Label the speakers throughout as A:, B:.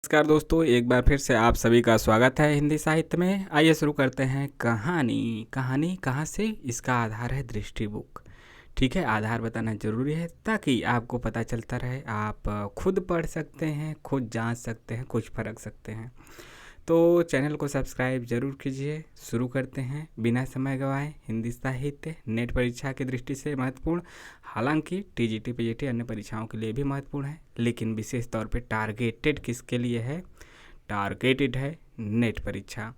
A: नमस्कार दोस्तों, एक बार फिर से आप सभी का स्वागत है हिंदी साहित्य में। आइए शुरू करते हैं कहानी। कहानी कहाँ से? इसका आधार है दृष्टि बुक। ठीक है, आधार बताना जरूरी है ताकि आपको पता चलता रहे। आप खुद पढ़ सकते हैं, खुद जांच सकते हैं, कुछ परख सकते हैं। तो चैनल को सब्सक्राइब जरूर कीजिए। शुरू करते हैं बिना समय गवाए। हिंदी साहित्य नेट परीक्षा की दृष्टि से महत्वपूर्ण, हालांकि टीजीटी पीजीटी अन्य परीक्षाओं के लिए भी महत्वपूर्ण है, लेकिन विशेष तौर पे टारगेटेड किसके लिए है? टारगेटेड है नेट परीक्षा।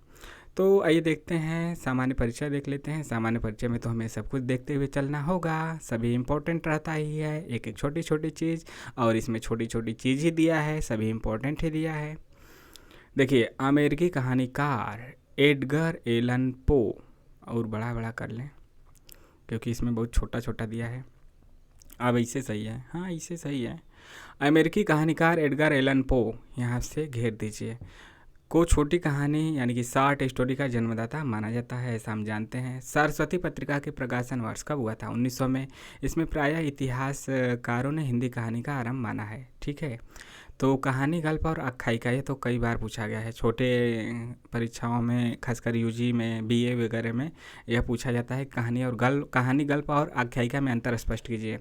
A: तो आइए देखते हैं, सामान्य परीक्षा देख लेते हैं। सामान्य परीक्षा में तो हमें सब कुछ देखते हुए चलना होगा, सभी इम्पोर्टेंट रहता ही है, एक एक छोटी छोटी चीज़, और इसमें छोटी छोटी चीज़ ही दिया है, सभी इम्पोर्टेंट ही दिया है। देखिए, अमेरिकी कहानीकार एडगर एलन पो, और बड़ा बड़ा कर लें क्योंकि इसमें बहुत छोटा छोटा दिया है। अब इससे सही है, हाँ इससे सही है। अमेरिकी कहानीकार एडगर एलन पो, यहाँ से घेर दीजिए, को छोटी कहानी यानी कि शॉर्ट स्टोरी का जन्मदाता माना जाता है, ऐसा हम जानते हैं। सरस्वती पत्रिका के प्रकाशन वर्ष कब हुआ था? 1900 में। इसमें प्रायः इतिहासकारों ने हिंदी कहानी का आरंभ माना है। ठीक है, तो कहानी, गल्प और आख्यायिका, ये तो कई बार पूछा गया है छोटे परीक्षाओं में, खासकर यूजी में, बीए वगैरह में यह पूछा जाता है। कहानी, गल्प और आख्यायिका में अंतर स्पष्ट कीजिए।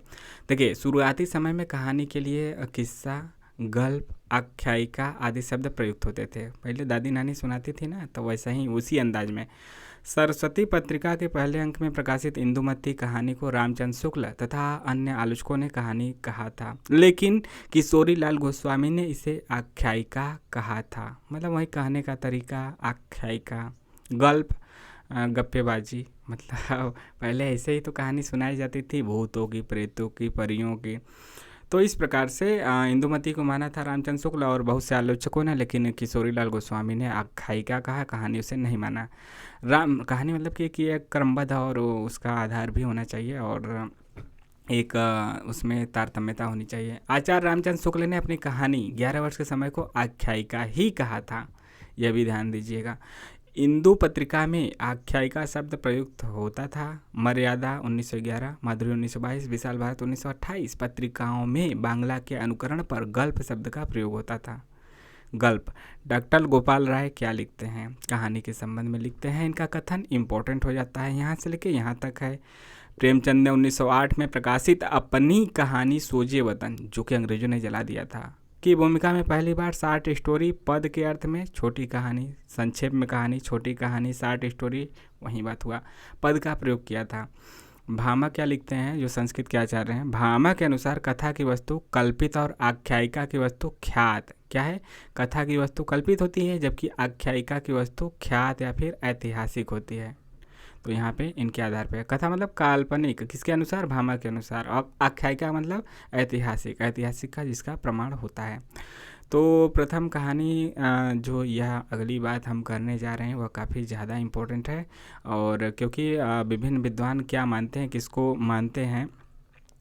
A: देखिए, शुरुआती समय में कहानी के लिए किस्सा, गल्प, आख्यायिका आदि शब्द प्रयुक्त होते थे। पहले दादी नानी सुनाती थी ना, तो वैसा ही उसी अंदाज में। सरस्वती पत्रिका के पहले अंक में प्रकाशित इंदुमती कहानी को रामचंद्र शुक्ल तथा अन्य आलोचकों ने कहानी कहा था, लेकिन किशोरी लाल गोस्वामी ने इसे आख्यायिका कहा था। मतलब वही कहने का तरीका, आख्यायिका। गल्प, गप्पेबाजी, मतलब पहले ऐसे ही तो कहानी सुनाई जाती थी, भूतों की, प्रेतों की, परियों की। तो इस प्रकार से इंदुमती को माना था रामचंद्र शुक्ल और बहुत से आलोचकों ने, लेकिन किशोरी लाल गोस्वामी ने आख्यायिका कहा, कहानी उसे नहीं माना। कहानी मतलब कि एक क्रमबद्ध और उसका आधार भी होना चाहिए, और एक उसमें तारतम्यता होनी चाहिए। आचार्य रामचंद्र शुक्ल ने अपनी कहानी 11 वर्ष के समय को आख्यायिका ही कहा था, यह भी ध्यान दीजिएगा। इंदु पत्रिका में आख्यायिका शब्द प्रयुक्त होता था। मर्यादा 1911, माधुरी 1922, विशाल भारत 1928 पत्रिकाओं में बांग्ला के अनुकरण पर गल्प शब्द का प्रयोग होता था। गल्प, डॉक्टर गोपाल राय क्या लिखते हैं? कहानी के संबंध में लिखते हैं। इनका कथन इंपॉर्टेंट हो जाता है, यहाँ से लेके यहाँ तक है। प्रेमचंद ने 1908 में प्रकाशित अपनी कहानी सोजे वतन, जो कि अंग्रेजों ने जला दिया था, की भूमिका में पहली बार शॉर्ट स्टोरी, पद के अर्थ में छोटी कहानी, संक्षेप में कहानी, छोटी कहानी, शॉर्ट स्टोरी, वही बात हुआ, पद का प्रयोग किया था। भामा क्या लिखते हैं, जो संस्कृत के आचार्य हैं? भामा के अनुसार कथा की वस्तु कल्पित और आख्यायिका की वस्तु ख्यात। क्या है? कथा की वस्तु कल्पित होती है, जबकि आख्यायिका की वस्तु ख्यात या फिर ऐतिहासिक होती है। तो यहाँ पे इनके आधार पे कथा मतलब काल्पनिक, किसके अनुसार? भामा के अनुसार। और आख्यायिका मतलब ऐतिहासिक, ऐतिहासिक का जिसका प्रमाण होता है। तो प्रथम कहानी, जो यह अगली बात हम करने जा रहे हैं वह काफ़ी ज़्यादा इम्पोर्टेंट है, और क्योंकि विभिन्न विद्वान क्या मानते हैं, किसको मानते हैं,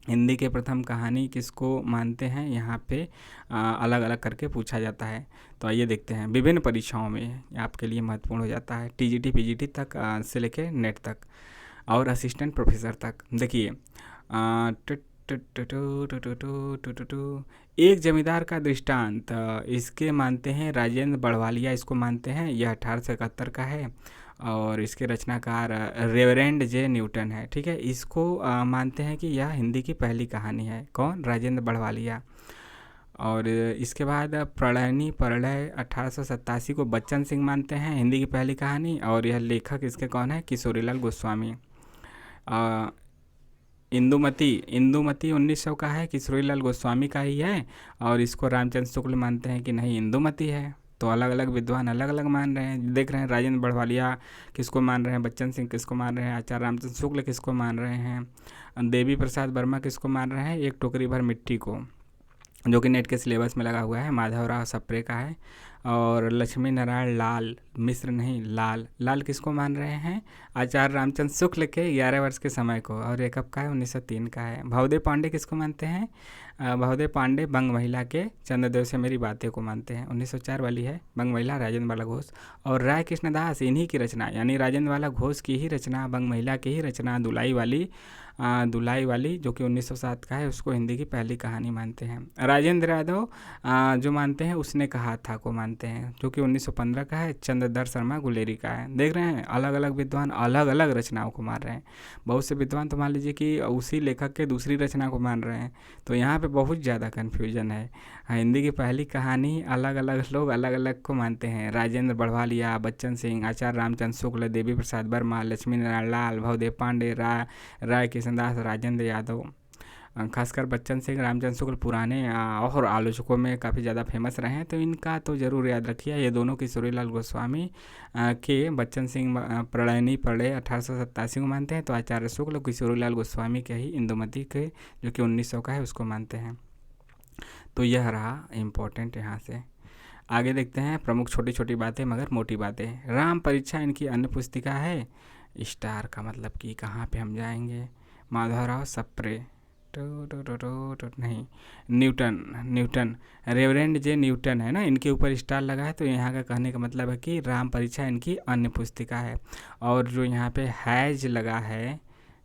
A: हिंदी के प्रथम कहानी किसको मानते हैं, यहाँ पे अलग अलग करके पूछा जाता है। तो आइए देखते हैं, विभिन्न परीक्षाओं में आपके लिए महत्वपूर्ण हो जाता है, टीजीटी पीजीटी तक से लेके नेट तक और असिस्टेंट प्रोफेसर तक। देखिए, एक जमींदार का दृष्टांत, इसके मानते हैं राजेंद्र बड़वालिया, इसको मानते हैं, यह 1871 का है, और इसके रचनाकार रेवरेंड जे न्यूटन है। ठीक है, इसको मानते हैं कि यह हिंदी की पहली कहानी है। कौन? राजेंद्र बड़वालिया। और इसके बाद प्रलयनी प्रलय 1887 को बच्चन सिंह मानते हैं हिंदी की पहली कहानी, और यह लेखक इसके कौन है? किशोरीलाल गोस्वामी। इंदुमती 1900 का है, किशोरीलाल गोस्वामी का ही है, और इसको रामचंद्र शुक्ल मानते हैं कि नहीं, इंदुमती है। तो अलग अलग विद्वान अलग अलग मान रहे हैं। देख रहे हैं, राजेंद्र बड़वालिया किसको मान रहे हैं, बच्चन सिंह किसको मान रहे हैं, आचार्य रामचंद्र शुक्ल किसको मान रहे हैं, देवी प्रसाद वर्मा किसको मान रहे हैं, एक टोकरी भर मिट्टी को, जो कि नेट के सिलेबस में लगा हुआ है, माधवराव सप्रे का है। और लक्ष्मी नारायण लाल, मिश्र नहीं, लाल, लाल किसको मान रहे हैं? आचार्य रामचंद्र शुक्ल के 11 वर्ष के समय को, और एक कब का है? 1903 का है। भवदेव पांडे किसको मानते हैं? बहुदेव पांडे बंग महिला के चंद्रदेव से मेरी बातें को मानते हैं, 1904 वाली है, बंग महिला राजेंद्र बाला घोष। और राय कृष्णदास इन्हीं की रचना, यानी राजेंद्र बाला घोष की ही रचना, बंग महिला की ही रचना दुलाई वाली जो कि 1907 का है, उसको हिंदी की पहली कहानी मानते हैं। राजेंद्र यादव जो मानते हैं उसने कहा था को मानते हैं, जो कि 1915 का है, चंद्रधर शर्मा गुलेरी का है। देख रहे हैं अलग अलग विद्वान अलग अलग रचनाओं को मान रहे हैं। बहुत से विद्वान तो मान लीजिए कि उसी लेखक के दूसरी रचना को मान रहे हैं, तो यहाँ पे बहुत ज़्यादा कन्फ्यूजन है। हिंदी की पहली कहानी अलग अलग लोग अलग अलग को मानते हैं। राजेंद्र बढ़वालिया, बच्चन सिंह, आचार्य रामचंद्र शुक्ल, देवी प्रसाद वर्मा, लक्ष्मी नारायण लाल, भवदेव पांडे, राय कृष्णदास, राजेंद्र यादव। खासकर बच्चन सिंह, रामचंद्र शुक्ल पुराने और आलोचकों में काफ़ी ज़्यादा फेमस रहे हैं, तो इनका तो ज़रूर याद रखिए। ये दोनों किशोरीलाल गोस्वामी के, बच्चन सिंह प्रणयनी पढ़े 1887 को मानते हैं, तो आचार्य शुक्ल किशोरीलाल गोस्वामी के ही इंदुमती के जो कि 1900 का है उसको मानते हैं। तो यह रहा इम्पोर्टेंट। यहाँ से आगे देखते हैं प्रमुख छोटी छोटी बातें मगर मोटी बातें। राम परीक्षा इनकी अन्य पुस्तिका है। स्टार का मतलब कि कहाँ पे हम जाएंगे। माधवराव सप्रे, नहीं, न्यूटन रेवरेंड जे न्यूटन है ना, इनके ऊपर स्टार लगा है, तो यहाँ का कहने का मतलब है कि राम परीक्षा इनकी अन्य पुस्तिका है। और जो यहाँ पे हैज लगा है,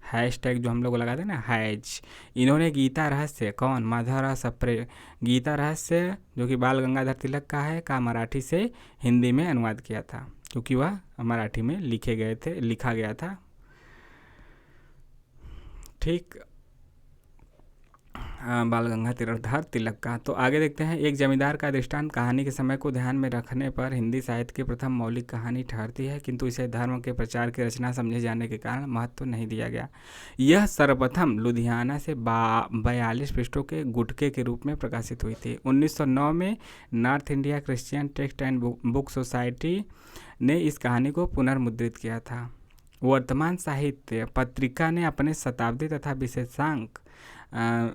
A: हैश टैग जो हम लोग लगाते हैं ना, हैज, इन्होंने गीता रहस्य, कौन, माधवराव सप्रे, गीता रहस्य जो कि बाल गंगाधर तिलक का है, का मराठी से हिंदी में अनुवाद किया था, क्योंकि वह मराठी में लिखा गया था। ठीक, बाल गंगाधर तिलक का। तो आगे देखते हैं। एक जमींदार का दृष्टांत कहानी के समय को ध्यान में रखने पर हिंदी साहित्य की प्रथम मौलिक कहानी ठहरती है, किंतु इसे धर्म के प्रचार की रचना समझे जाने के कारण महत्व नहीं दिया गया। यह सर्वप्रथम लुधियाना से 42 पृष्ठों के गुटके के रूप में प्रकाशित हुई थी। 1909 में north India Christian text and book society ने इस कहानी को पुनर्मुद्रित किया था। वर्तमान साहित्य पत्रिका ने अपने शताब्दी तथा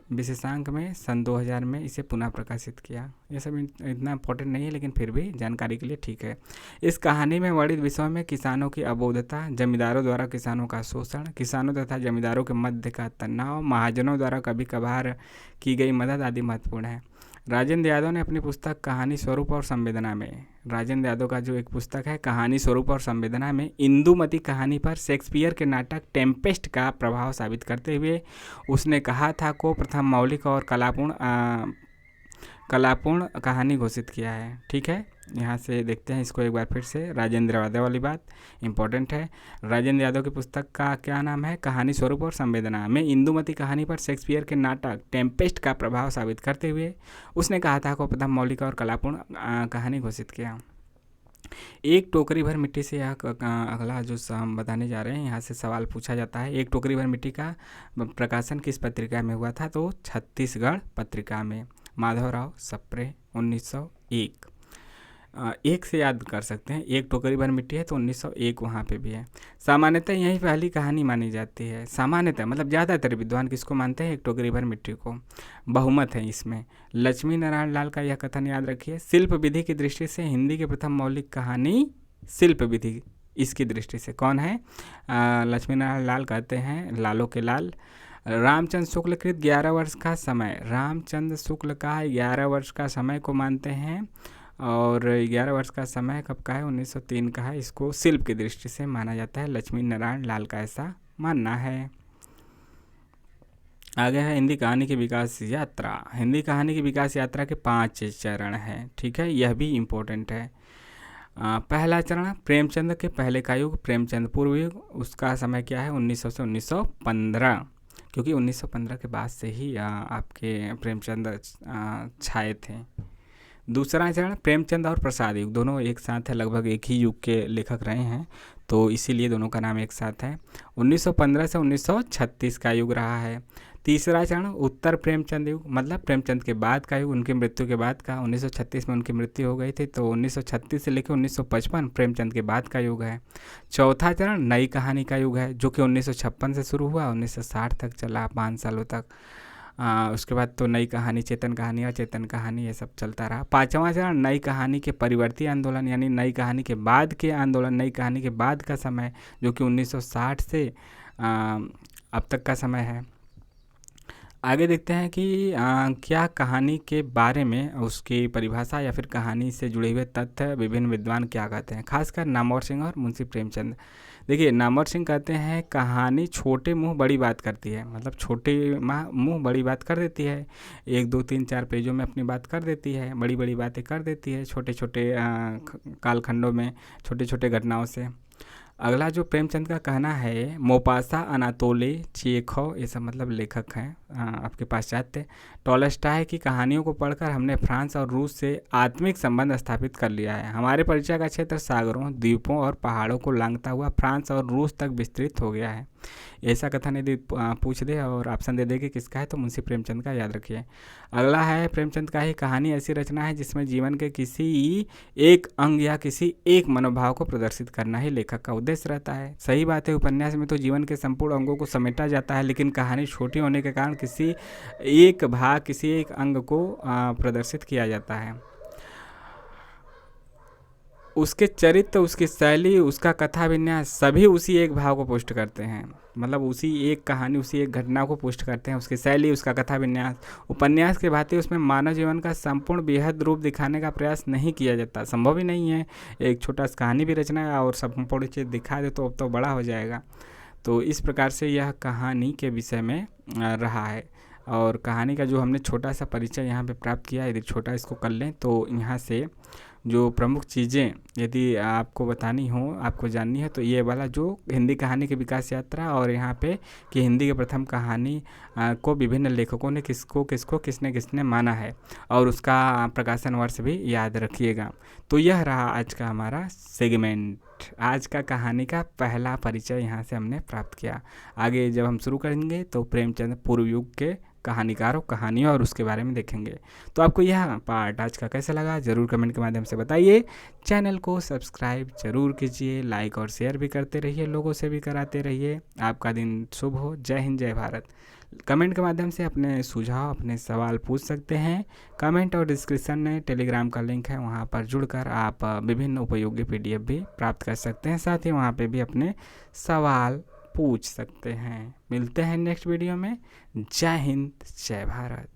A: विशेषांक में सन 2000 में इसे पुनः प्रकाशित किया। ये सब इतना इम्पोर्टेंट नहीं है, लेकिन फिर भी जानकारी के लिए ठीक है। इस कहानी में वर्णित विषयों में किसानों की अबोधता, जमींदारों द्वारा किसानों का शोषण, किसानों तथा जमींदारों के मध्य का तनाव, महाजनों द्वारा कभी कभार की गई मदद आदि महत्वपूर्ण है। राजेंद्र यादव ने अपनी पुस्तक कहानी स्वरूप और संवेदना में, राजेंद्र यादव का जो एक पुस्तक है कहानी स्वरूप और संवेदना में, इंदुमती कहानी पर शेक्सपियर के नाटक टेम्पेस्ट का प्रभाव साबित करते हुए उसने कहा था को प्रथम मौलिक और कलापूर्ण कहानी घोषित किया है। ठीक है, यहाँ से देखते हैं इसको एक बार फिर से। राजेंद्र यादव वाली बात इंपॉर्टेंट है। राजेंद्र यादव की पुस्तक का क्या नाम है, कहानी स्वरूप और संवेदना में, इंदुमती कहानी पर शेक्सपियर के नाटक टेम्पेस्ट का प्रभाव साबित करते हुए उसने कहा था को प्रथम मौलिक और कलापूर्ण कहानी घोषित किया। एक टोकरी भर मिट्टी से यह अगला जो हम बताने जा रहे हैं, यहाँ से सवाल पूछा जाता है। एक टोकरी भर मिट्टी का प्रकाशन किस पत्रिका में हुआ था, तो छत्तीसगढ़ पत्रिका में, माधवराव सप्रे, 1901। एक से याद कर सकते हैं, एक टोकरी भर मिट्टी है तो 1901 वहाँ पे भी है। सामान्यतः यही पहली कहानी मानी जाती है। सामान्यतः मतलब ज़्यादातर विद्वान किसको मानते हैं, एक टोकरी भर मिट्टी को। बहुमत है इसमें। लक्ष्मी नारायण लाल का यह कथन याद रखिए, शिल्प विधि की दृष्टि से हिंदी की प्रथम मौलिक कहानी, शिल्प विधि इसकी दृष्टि से कौन है, लक्ष्मी नारायण लाल कहते हैं, लालों के लाल। रामचंद्र शुक्ल कृत 11 वर्ष का समय, रामचंद्र शुक्ल का 11 वर्ष का समय को मानते हैं, और 11 वर्ष का समय कब का है, 1903 का है। इसको शिल्प की दृष्टि से माना जाता है, लक्ष्मी नारायण लाल का ऐसा मानना है। आगे है हिंदी कहानी की विकास यात्रा। हिंदी कहानी की विकास यात्रा के 5 चरण हैं। ठीक है, यह भी इम्पोर्टेंट है। पहला चरण प्रेमचंद के पहले का युग, प्रेमचंद पूर्व युग, उसका समय क्या है, 1900 से 1915, क्योंकि 1915 के बाद से ही आपके प्रेमचंद छाए थे। दूसरा चरण प्रेमचंद और प्रसाद युग, दोनों एक साथ है, लगभग एक ही युग के लेखक रहे हैं, तो इसीलिए दोनों का नाम एक साथ है। 1915 से 1936 का युग रहा है। तीसरा चरण उत्तर प्रेमचंद युग, मतलब प्रेमचंद के बाद का युग, उनकी मृत्यु के बाद का। 1936 में उनकी मृत्यु हो गई थी, तो 1936 से लेकर 1955 प्रेमचंद के बाद का युग है। चौथा चरण नई कहानी का युग है, जो कि 1956 से शुरू हुआ, 1960 तक चला, 5 सालों तक। उसके बाद तो नई कहानी, चेतन कहानी और चेतन कहानी, ये सब चलता रहा। पांचवा चरण नई कहानी के परिवर्ती आंदोलन, यानी नई कहानी के बाद के आंदोलन, नई कहानी के बाद का समय, जो कि 1960 से अब तक का समय है। आगे देखते हैं कि क्या कहानी के बारे में उसकी परिभाषा या फिर कहानी से जुड़े हुए तथ्य विभिन्न विद्वान क्या कहते हैं, खासकर नामवर सिंह और मुंशी प्रेमचंद। देखिए, नामवर सिंह कहते हैं कहानी छोटे मुंह बड़ी बात करती है, मतलब छोटे मुंह बड़ी बात कर देती है, 1 2 3 4 पेजों में अपनी बात कर देती है, बड़ी बड़ी बातें कर देती है छोटे छोटे कालखंडों में, छोटे छोटे घटनाओं से। अगला जो प्रेमचंद का कहना है, मोपासा, अनातोली, चेखव, ये सब मतलब लेखक हैं आपके पाश्चात्य। टॉलस्टॉय की कहानियों को पढ़कर हमने फ्रांस और रूस से आत्मिक संबंध स्थापित कर लिया है। हमारे परिचय का क्षेत्र सागरों, द्वीपों और पहाड़ों को लांघता हुआ फ्रांस और रूस तक विस्तृत हो गया है। ऐसा कथन यदि पूछ दे और ऑप्शन दे दे कि किसका है, तो मुंशी प्रेमचंद का याद रखिए। अगला है, प्रेमचंद का ही कहानी ऐसी रचना है जिसमें जीवन के किसी एक अंग या किसी एक मनोभाव को प्रदर्शित करना ही लेखक का उद्देश्य रहता है। सही बात है, उपन्यास में तो जीवन के संपूर्ण अंगों को समेटा जाता है, लेकिन कहानी छोटी होने के कारण किसी एक भाग, किसी एक अंग को प्रदर्शित किया जाता है। उसके चरित्र, उसकी शैली, उसका कथा विन्यास सभी उसी एक भाव को पुष्ट करते हैं, मतलब उसी एक कहानी, उसी एक घटना को पुष्ट करते हैं। उसकी शैली, उसका कथा विन्यास, उपन्यास के भांति उसमें मानव जीवन का संपूर्ण बेहद रूप दिखाने का प्रयास नहीं किया जाता, संभव ही नहीं है। एक छोटा सा कहानी भी रचना है और संपूर्ण चीज़ दिखा दे तो अब तो बड़ा हो जाएगा। तो इस प्रकार से यह कहानी के विषय में रहा है। और कहानी का जो हमने छोटा सा परिचय यहाँ पे प्राप्त किया, यदि छोटा इसको कर लें तो यहाँ से जो प्रमुख चीज़ें यदि आपको बतानी हो, आपको जाननी है, तो ये वाला जो हिंदी कहानी की विकास यात्रा और यहाँ पे कि हिंदी के प्रथम कहानी को विभिन्न लेखकों ने किसने किसने माना है, और उसका प्रकाशन वर्ष भी याद रखिएगा। तो यह रहा आज का हमारा सेगमेंट, आज का कहानी का पहला परिचय यहाँ से हमने प्राप्त किया। आगे जब हम शुरू करेंगे तो प्रेमचंद पूर्व युग के कहानीकारों, कहानियों और उसके बारे में देखेंगे। तो आपको यह पार्ट आज का कैसा लगा ज़रूर कमेंट के माध्यम से बताइए। चैनल को सब्सक्राइब जरूर कीजिए, लाइक और शेयर भी करते रहिए, लोगों से भी कराते रहिए। आपका दिन शुभ हो। जय हिंद, जय भारत। कमेंट के माध्यम से अपने सुझाव, अपने सवाल पूछ सकते हैं। कमेंट और डिस्क्रिप्शन में टेलीग्राम का लिंक है, वहाँ पर जुड़कर आप विभिन्न उपयोगी PDF भी प्राप्त कर सकते हैं। साथ ही वहाँ पे भी अपने सवाल पूछ सकते हैं। मिलते हैं नेक्स्ट वीडियो में। जय हिंद, जय भारत।